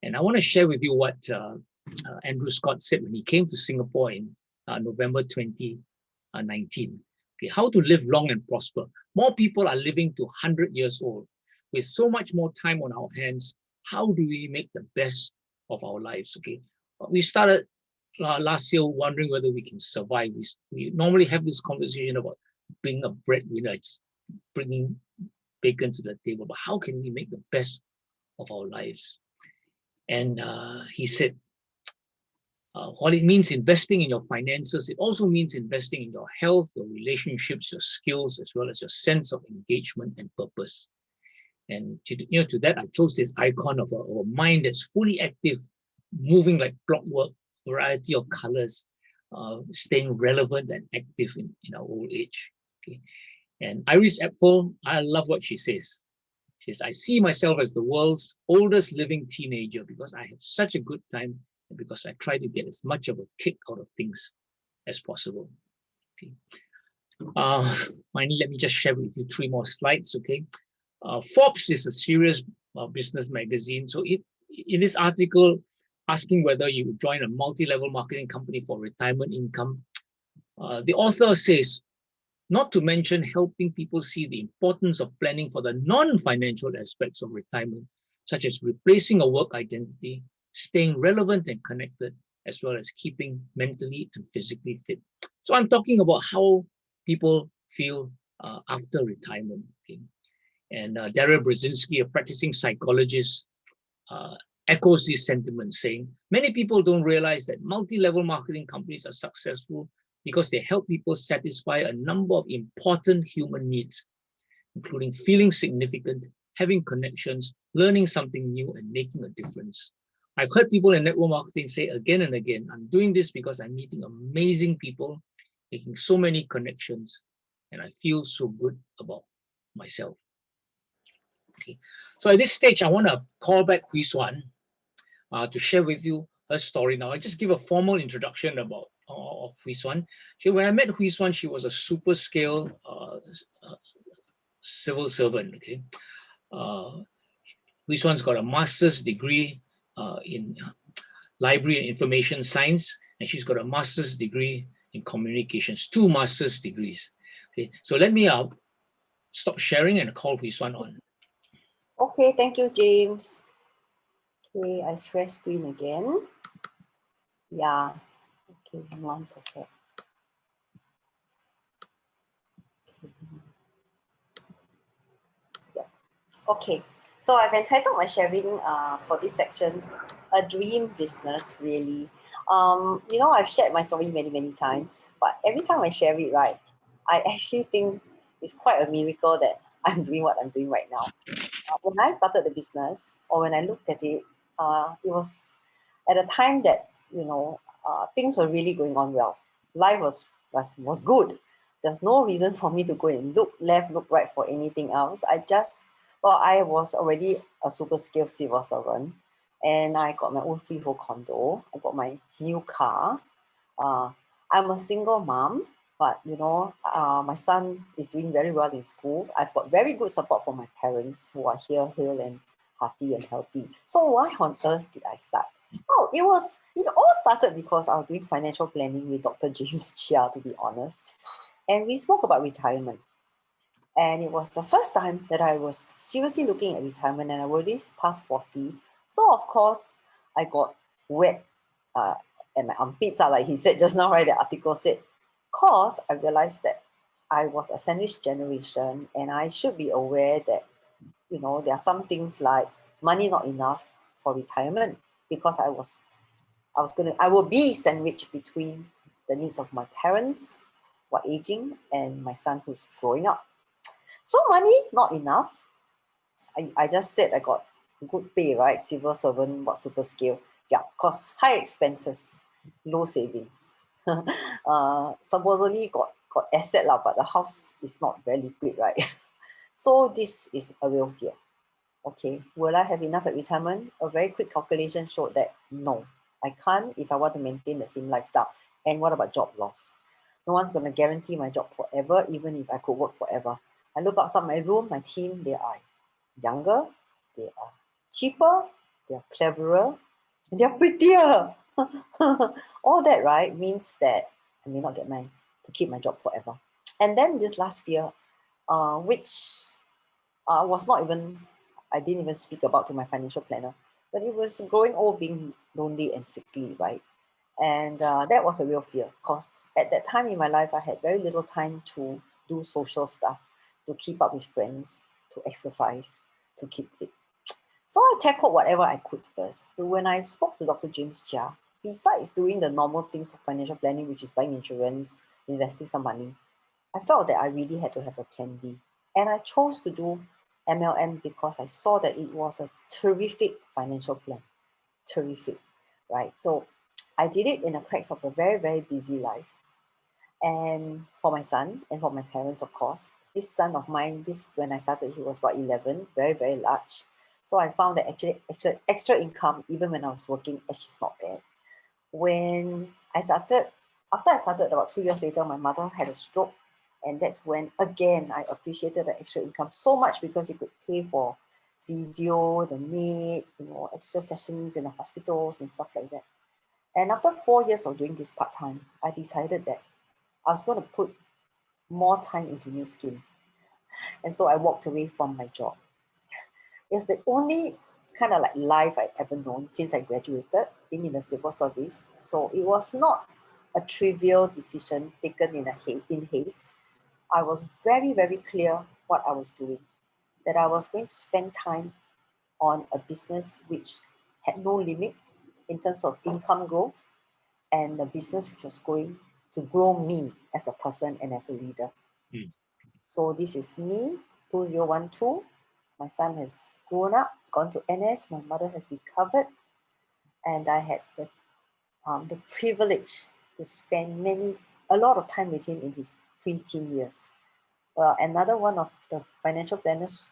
And I want to share with you what Andrew Scott said when he came to Singapore in November 2019. Okay, how to live long and prosper. More people are living to 100 years old. With so much more time on our hands, how do we make the best of our lives? Okay, we started last year wondering whether we can survive. We normally have this conversation about being a breadwinner, just bringing bacon to the table, but how can we make the best of our lives? And he said, while it means investing in your finances, it also means investing in your health, your relationships, your skills, as well as your sense of engagement and purpose. And to that, I chose this icon of a mind that's fully active, moving like clockwork, variety of colors, staying relevant and active in our old age. Okay. And Iris Apfel, I love what she says. She says, "I see myself as the world's oldest living teenager because I have such a good time and because I try to get as much of a kick out of things as possible." Okay. Finally, let me just share with you 3 more slides. Okay. Forbes is a serious business magazine. So in this article, asking whether you would join a multi-level marketing company for retirement income, the author says, not to mention helping people see the importance of planning for the non-financial aspects of retirement, such as replacing a work identity, staying relevant and connected, as well as keeping mentally and physically fit. So I'm talking about how people feel after retirement. Okay? And Daryl Brzezinski, a practicing psychologist, echoes these sentiments, saying, many people don't realize that multi-level marketing companies are successful because they help people satisfy a number of important human needs, including feeling significant, having connections, learning something new, and making a difference. I've heard people in network marketing say again and again, I'm doing this because I'm meeting amazing people, making so many connections, and I feel so good about myself. Okay. So at this stage, I want to call back Hwee Suan to share with you her story. Now, I just give a formal introduction about of Hwee Suan. When I met Hwee Suan, she was a super scale civil servant. Okay, Hwee Suan's got a master's degree in library and information science, and she's got a master's degree in communications, 2 master's degrees. Okay, so let me stop sharing and call Hwee Suan on. Okay, thank you, James. Okay, I share screen again. Yeah. Okay, hang on a sec. Okay. Yeah. Okay, so I've entitled my sharing for this section, A Dream Business, really. I've shared my story many, many times, but every time I share it, right, I actually think it's quite a miracle that I'm doing what I'm doing right now. When I started the business, or when I looked at it, it was at a time that things were really going on well. Life was good. There's no reason for me to go and look left, look right for anything else. I was already a super skilled civil servant, and I got my own freehold condo. I got my new car. Uh, I'm a single mom, but my son is doing very well in school. I've got very good support from my parents who are here, hale and hearty and healthy. So why on earth did I start? Oh, it all started because I was doing financial planning with Dr. James Chia, to be honest. And we spoke about retirement. And it was the first time that I was seriously looking at retirement, and I already past 40. So of course I got wet and my armpits are like he said just now, right? The article said, cause I realized that I was a sandwich generation and I should be aware that, there are some things like money not enough for retirement because I will be sandwiched between the needs of my parents who are aging and my son who's growing up. So money not enough. I just said I got good pay, right? Civil servant, what super skill. Yeah, cause high expenses, low savings. Supposedly got asset lah, but the house is not very liquid, right? So this is a real fear. Okay, will I have enough at retirement? A very quick calculation showed that no, I can't if I want to maintain the same lifestyle. And what about job loss? No one's going to guarantee my job forever, even if I could work forever. I look outside my room, my team, they are younger, they are cheaper, they are cleverer, and they are prettier. All that, right, means that I may not to keep my job forever. And then this last fear, which was not even, I didn't even speak about to my financial planner, but it was growing old, being lonely and sickly, right? And that was a real fear because at that time in my life, I had very little time to do social stuff, to keep up with friends, to exercise, to keep fit. So I tackled whatever I could first. But when I spoke to Dr. James Chia, besides doing the normal things of financial planning, which is buying insurance, investing some money, I felt that I really had to have a plan B. And I chose to do MLM because I saw that it was a terrific financial plan. Terrific, right? So I did it in the cracks of a very, very busy life. And for my son and for my parents, of course, this son of mine, when I started, he was about 11, very, very large. So I found that actually extra income, even when I was working, actually is not bad. After I started, about 2 years later, my mother had a stroke. And that's when, again, I appreciated the extra income so much because it could pay for physio, the maid, extra sessions in the hospitals and stuff like that. And after 4 years of doing this part-time, I decided that I was going to put more time into new skin. And so I walked away from my job. It's the only kind of like life I've ever known since I graduated, being in the civil service. So it was not a trivial decision taken in haste. I was very, very clear what I was doing, that I was going to spend time on a business which had no limit in terms of income growth, and a business which was going to grow me as a person and as a leader. So this is me, 2012. My son has grown up, gone to NS. My mother has recovered, and I had the privilege to spend a lot of time with him in his pre-teen years. Well, another one of the financial planners'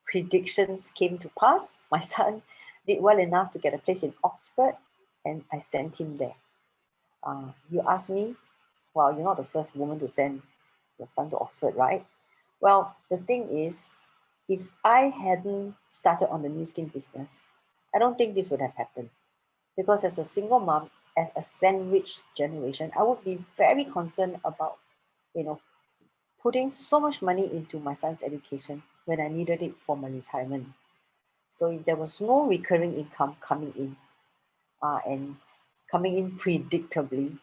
predictions came to pass. My son did well enough to get a place in Oxford, and I sent him there. You ask me, well, you're not the first woman to send your son to Oxford, right? Well, the thing is, if I hadn't started on the new skin business, I don't think this would have happened. Because as a single mom, as a sandwich generation, I would be very concerned about, putting so much money into my son's education when I needed it for my retirement. So if there was no recurring income coming in, and coming in predictably,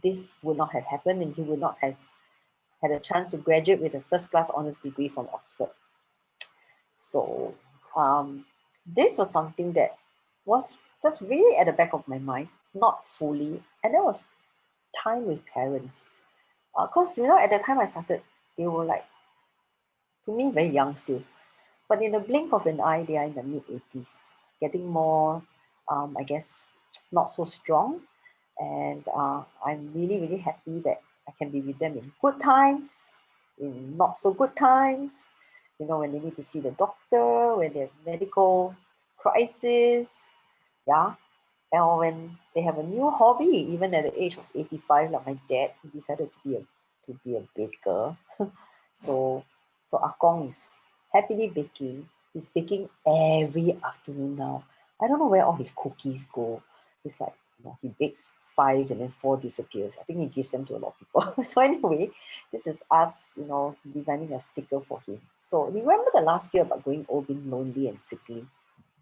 this would not have happened, and he would not have had a chance to graduate with a first-class honors degree from Oxford. So this was something that was just really at the back of my mind, not fully. And there was time with parents. Because, at the time I started, they were like, to me, very young still. But in the blink of an eye, they are in the mid-80s, getting more, I guess, not so strong. And I'm really, really happy that I can be with them in good times, in not so good times, when they need to see the doctor, when they have medical crisis, yeah. And when they have a new hobby, even at the age of 85, like my dad, he decided to be a baker. So Ah Gong is happily baking. He's baking every afternoon now. I don't know where all his cookies go. It's like, he bakes 5 and then 4 disappears. I think he gives them to a lot of people. So anyway, this is us, designing a sticker for him. So remember the last year about going old, being lonely and sickly?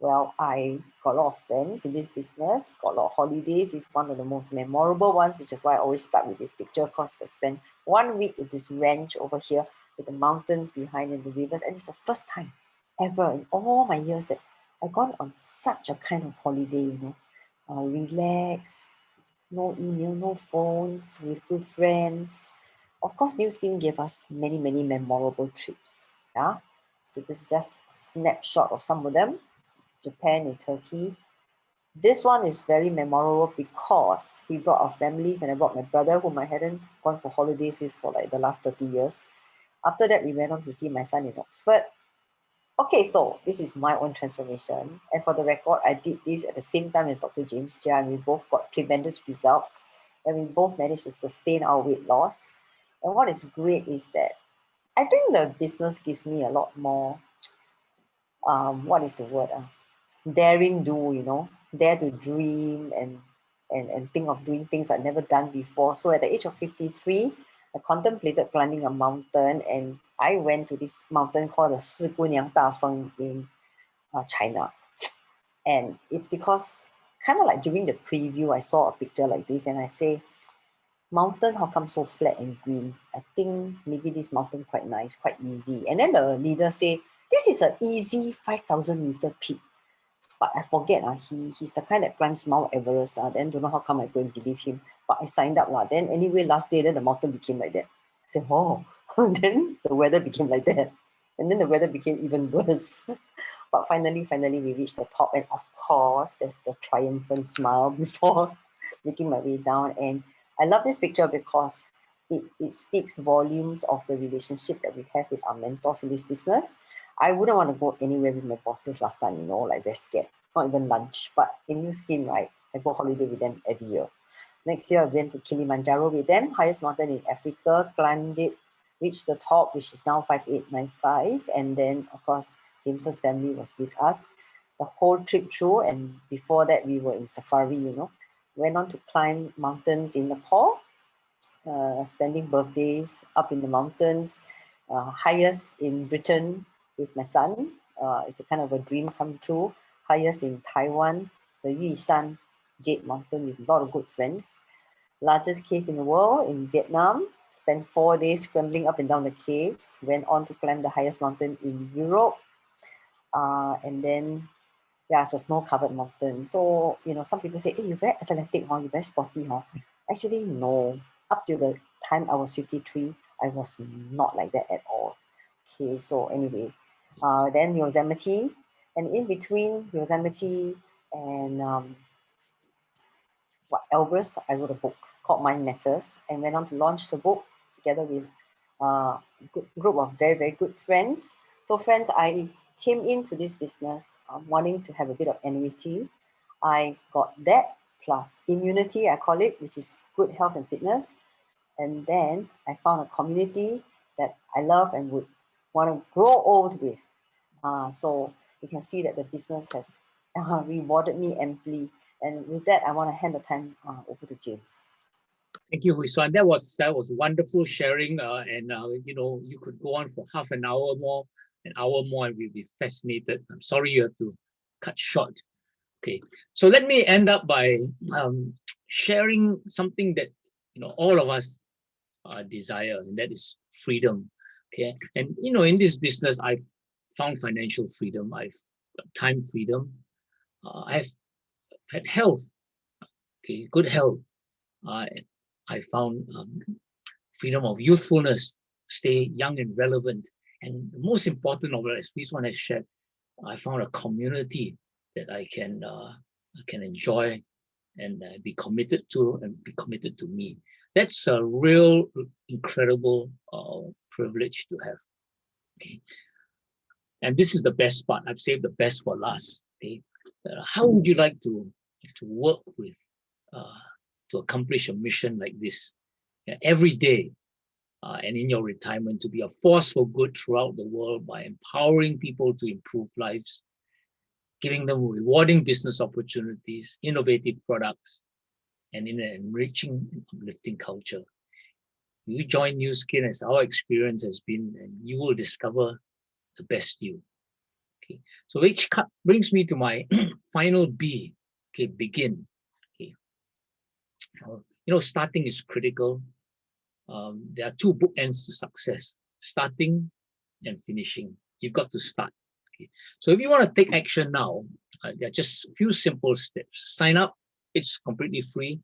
Well, I got a lot of friends in this business, got a lot of holidays. It's one of the most memorable ones, which is why I always start with this picture, because I spent 1 week in this ranch over here with the mountains behind and the rivers. And it's the first time ever in all my years that I've gone on such a kind of holiday, relax, no email, no phones, with good friends. Of course, New Skin gave us many, many memorable trips. Yeah. So this is just a snapshot of some of them. Japan and Turkey. This one is very memorable because we brought our families, and I brought my brother, whom I hadn't gone for holidays with for like the last 30 years. After that, we went on to see my son in Oxford. Okay, so this is my own transformation. And for the record, I did this at the same time as Dr. James Chia, and we both got tremendous results. And we both managed to sustain our weight loss. And what is great is that I think the business gives me a lot more, what is the word? Daring do, dare to dream and think of doing things I'd never done before. So at the age of 53, I contemplated climbing a mountain, and I went to this mountain called the Shigunyang Dafeng in China. And it's because kind of like during the preview, I saw a picture like this and I say, mountain, how come so flat and green? I think maybe this mountain quite nice, quite easy. And then the leader say, this is an easy 5,000 meter peak. But I forget, he's the kind that climbs Mount Everest. Then don't know how come I go and believe him. But I signed up. Then anyway, last day, then the mountain became like that. I said, oh, then the weather became like that. And then the weather became even worse. But finally, we reached the top. And of course, there's the triumphant smile before making my way down. And I love this picture because it speaks volumes of the relationship that we have with our mentors in this business. I wouldn't want to go anywhere with my bosses last time, like very scared, not even lunch. But in New Skin, right, I go holiday with them every year. Next year, I went to Kilimanjaro with them, highest mountain in Africa, climbed it, reached the top, which is now 5895. And then, of course, James's family was with us the whole trip through. And before that, we were in safari, Went on to climb mountains in Nepal, spending birthdays up in the mountains, highest in Britain with my son. It's a kind of a dream come true. Highest in Taiwan, the Yushan Jade Mountain with a lot of good friends. Largest cave in the world in Vietnam. Spent 4 days scrambling up and down the caves. Went on to climb the highest mountain in Europe. And then, yeah, it's a snow-covered mountain. So, some people say, hey, you're very athletic, you're very sporty. Actually, no. Up to the time I was 53, I was not like that at all. Okay, so anyway, then Yosemite, and in between Yosemite and Elbrus, I wrote a book called Mind Matters, and went on to launch the book together with a group of very, very good friends. So friends, I came into this business wanting to have a bit of annuity. I got that plus immunity, I call it, which is good health and fitness. And then I found a community that I love and would want to grow old with. So you can see that the business has rewarded me amply. And with that, I want to hand the time over to James. Thank you, Suan. That was wonderful sharing, and you could go on for half an hour more, and we'll be fascinated. I'm sorry you have to cut short. Okay, so let me end up by sharing something that all of us desire, and that is freedom. Okay, and in this business, I've found financial freedom, I've got time freedom, I've had health, okay, good health. I found freedom of youthfulness, stay young and relevant, and the most important of it, as Suan has shared, I found a community that I can enjoy and be committed to, and be committed to me. That's a real incredible privilege to have. Okay. And this is the best part. I've saved the best for last. Okay. How would you like to work with to accomplish a mission like this every day, and in your retirement, to be a force for good throughout the world by empowering people to improve lives, giving them rewarding business opportunities, innovative products, and in an enriching and uplifting culture? You join New Skin, as our experience has been, and you will discover the best you. Okay, so which brings me to my final B. Okay, begin. Okay, starting is critical. There are two bookends to success: starting and finishing. You've got to start. Okay, so if you want to take action now, there are just a few simple steps. Sign up; it's completely free.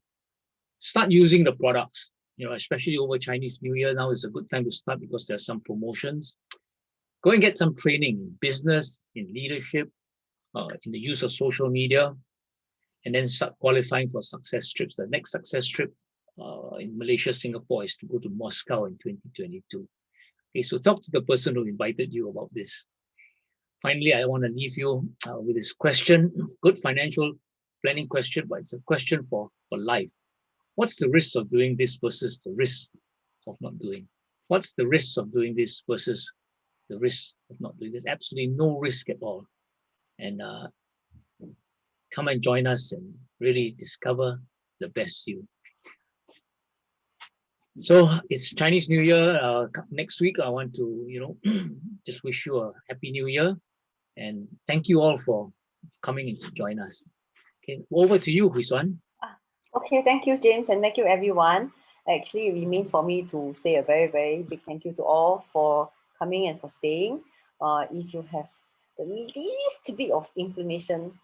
Start using the products. Especially over Chinese New Year, now is a good time to start because there are some promotions. Go and get some training in business, in leadership, in the use of social media, and then start qualifying for success trips. The next success trip in Malaysia, Singapore is to go to Moscow in 2022. Okay, so talk to the person who invited you about this. Finally, I want to leave you with this question, good financial planning question, but it's a question for life. What's the risk of doing this versus the risk of not doing? What's the risk of doing this versus the risk of not doing this? Absolutely no risk at all. And come and join us and really discover the best you. So it's Chinese New Year next week. I want to, just wish you a happy New Year, and thank you all for coming in to join us. Okay, over to you, Suan. Okay, thank you, James, and thank you, everyone. Actually, it remains for me to say a very, very big thank you to all for coming and for staying. If you have the least bit of inclination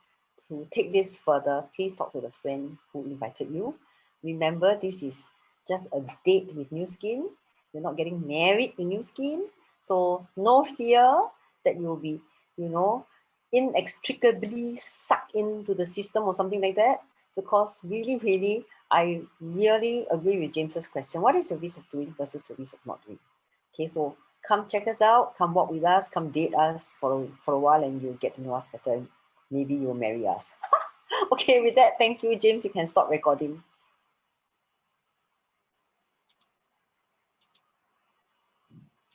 to take this further, please talk to the friend who invited you. Remember, this is just a date with New Skin. You're not getting married to New Skin. So no fear that you'll be, inextricably sucked into the system or something like that. Because really, I really agree with James's question. What is the risk of doing versus the risk of not doing? Okay, so come check us out, come walk with us, come date us for a while, and you'll get to know us better. Maybe you'll marry us. Okay, with that, thank you, James. You can stop recording.